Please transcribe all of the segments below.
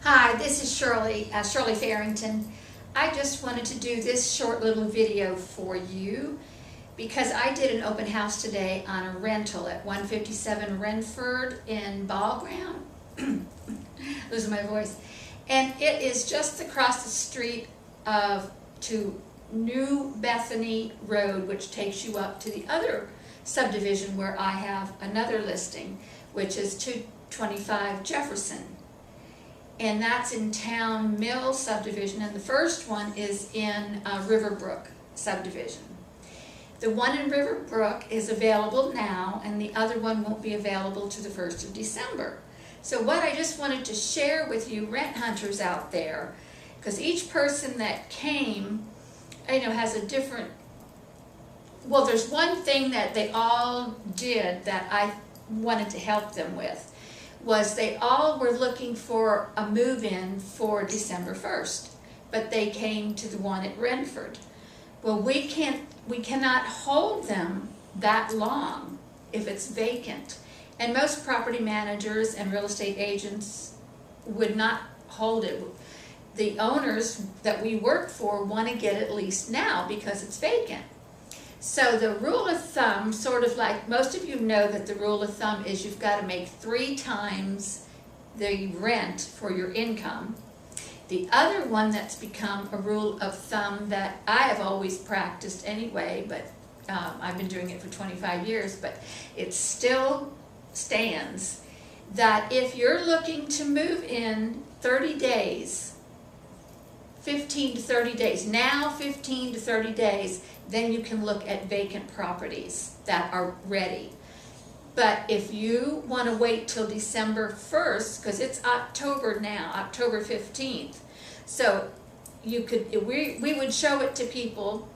Hi, this is Shirley Farrington. I just wanted to do this short little video for you because I did an open house today on a rental at 157 Renford in Ball Ground. Losing my voice. And it is just across the street to New Bethany Road, which takes you up to the other subdivision where I have another listing, which is 225 Jefferson. And that's in Town Mill subdivision, and the first one is in Riverbrook subdivision. The one in Riverbrook is available now, and the other one won't be available to the 1st of December. So what I just wanted to share with you rent hunters out there, because each person that came, has a different, well, there's one thing that they all did that I wanted to help them with. Was they all were looking for a move-in for December 1st, but they came to the one at Renford. Well, we cannot hold them that long if it's vacant. And most property managers and real estate agents would not hold it. The owners that we work for want to get it leased now because it's vacant. So the rule of thumb, sort of like most of you know that the rule of thumb is you've got to make 3 times the rent for your income. The other one that's become a rule of thumb that I have always practiced anyway, but I've been doing it for 25 years, but it still stands, that if you're looking to move in 30 days, 15 to 30 days, now 15 to 30 days, then you can look at vacant properties that are ready. But if you want to wait till December 1st, because it's October now, October 15th, so you could, we would show it to people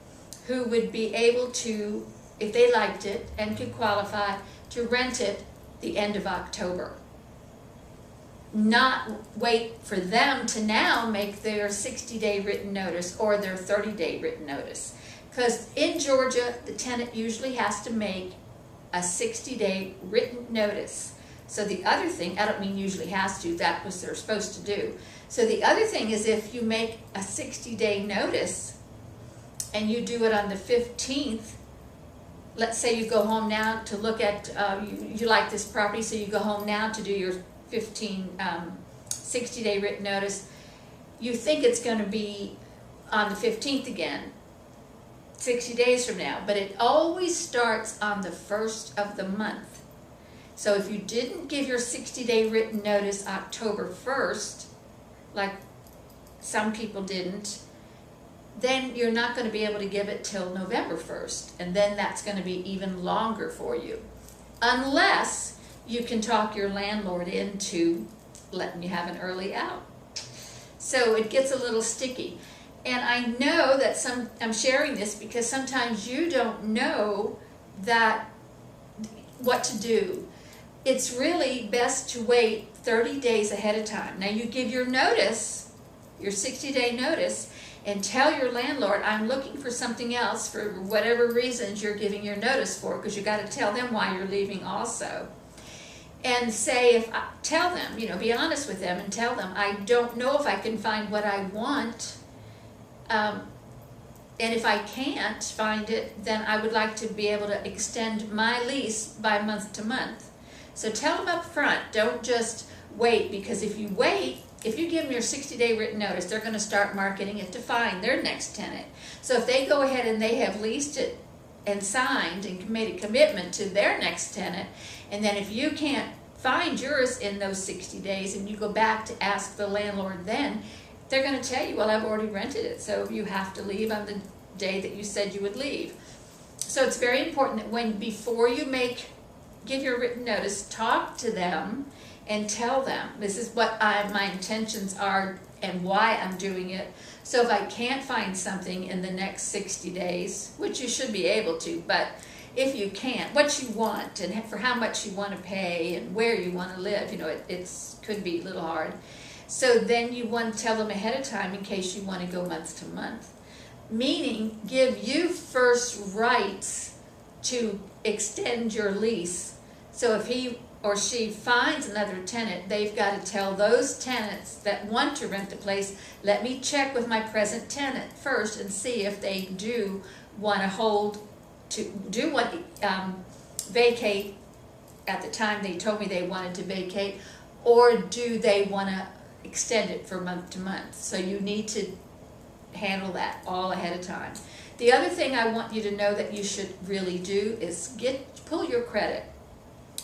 who would be able to, if they liked it and could qualify, to rent it the end of October. Not wait for them to now make their 60-day written notice or their 30-day written notice. Because in Georgia, the tenant usually has to make a 60-day written notice. So the other thing, I don't mean usually has to, that was they're supposed to do. So the other thing is if you make a 60-day notice and you do it on the 15th, let's say you go home now to look at, you like this property, so you go home now to do your 60-day written notice, you think it's going to be on the 15th again, 60 days from now, but it always starts on the 1st of the month. So if you didn't give your 60-day written notice October 1st, like some people didn't, then you're not going to be able to give it till November 1st, and then that's going to be even longer for you. Unless you can talk your landlord into letting you have an early out. So it gets a little sticky. And I know that I'm sharing this because sometimes you don't know what to do. It's really best to wait 30 days ahead of time. Now you give your notice, your 60-day notice, and tell your landlord, I'm looking for something else for whatever reasons you're giving your notice for, because you got to tell them why you're leaving also. And say, tell them, be honest with them and tell them, I don't know if I can find what I want. And if I can't find it, then I would like to be able to extend my lease by month to month. So tell them up front, don't just wait, because if you wait, if you give them your 60-day written notice, they're going to start marketing it to find their next tenant. So if they go ahead and they have leased it and signed and made a commitment to their next tenant, and then if you can't find yours in those 60 days and you go back to ask the landlord then, they're going to tell you, well, I've already rented it, so you have to leave on the day that you said you would leave. So it's very important that before you give your written notice, talk to them and tell them, this is what my intentions are and why I'm doing it. So if I can't find something in the next 60 days, which you should be able to, but if you can't, what you want and for how much you want to pay and where you want to live, it could be a little hard. So then you want to tell them ahead of time in case you want to go month to month. Meaning, give you first rights to extend your lease. So if he or she finds another tenant, they've got to tell those tenants that want to rent the place, let me check with my present tenant first and see if they do want to vacate at the time they told me they wanted to vacate, or do they want to extend it from month to month. So you need to handle that all ahead of time. The other thing I want you to know that you should really do is pull your credit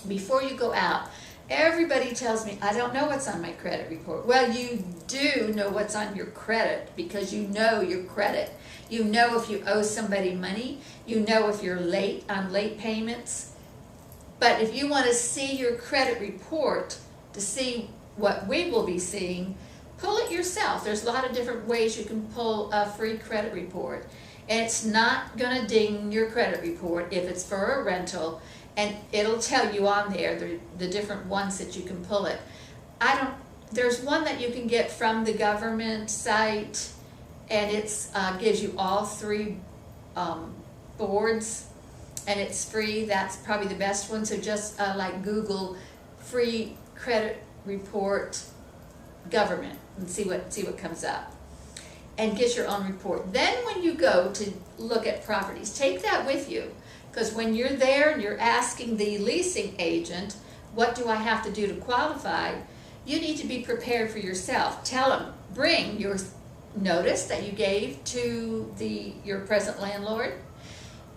before you go out. Everybody tells me, I don't know what's on my credit report. Well, you do know what's on your credit, because you know your credit. You know if you owe somebody money. You know if you're late on late payments. But if you want to see your credit report, to see what we will be seeing, pull it yourself. There's a lot of different ways you can pull a free credit report. And it's not going to ding your credit report if it's for a rental. And it'll tell you on there the different ones that you can pull it. There's one that you can get from the government site, and it's gives you all three boards, and it's free. That's probably the best one. So just like Google free credit report government and see what comes up, and get your own report. Then when you go to look at properties, take that with you. Because when you're there and you're asking the leasing agent, what do I have to do to qualify, you need to be prepared for yourself. Tell them, bring your notice that you gave to your present landlord,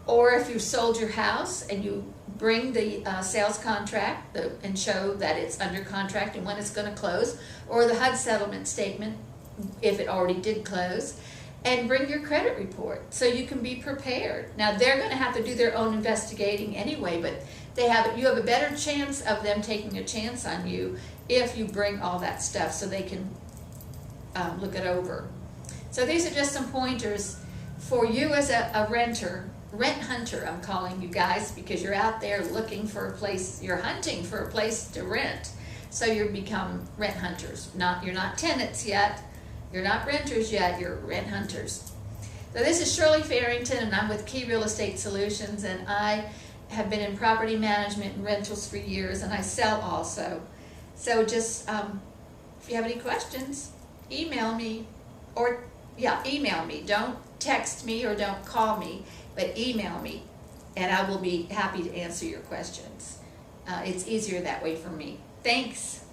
or if you sold your house and you bring the sales contract and show that it's under contract and when it's going to close, or the HUD settlement statement if it already did close, and bring your credit report so you can be prepared. Now they're going to have to do their own investigating anyway, but you have a better chance of them taking a chance on you if you bring all that stuff so they can look it over. So these are just some pointers for you as a rent hunter, I'm calling you guys, because you're out there looking for a place, you're hunting for a place to rent. So you become rent hunters. You're not tenants yet. You're not renters yet, you're rent hunters. So this is Shirley Farrington, and I'm with Key Real Estate Solutions, and I have been in property management and rentals for years, and I sell also. So just, if you have any questions, email me, email me. Don't text me or don't call me, but email me, and I will be happy to answer your questions. It's easier that way for me. Thanks.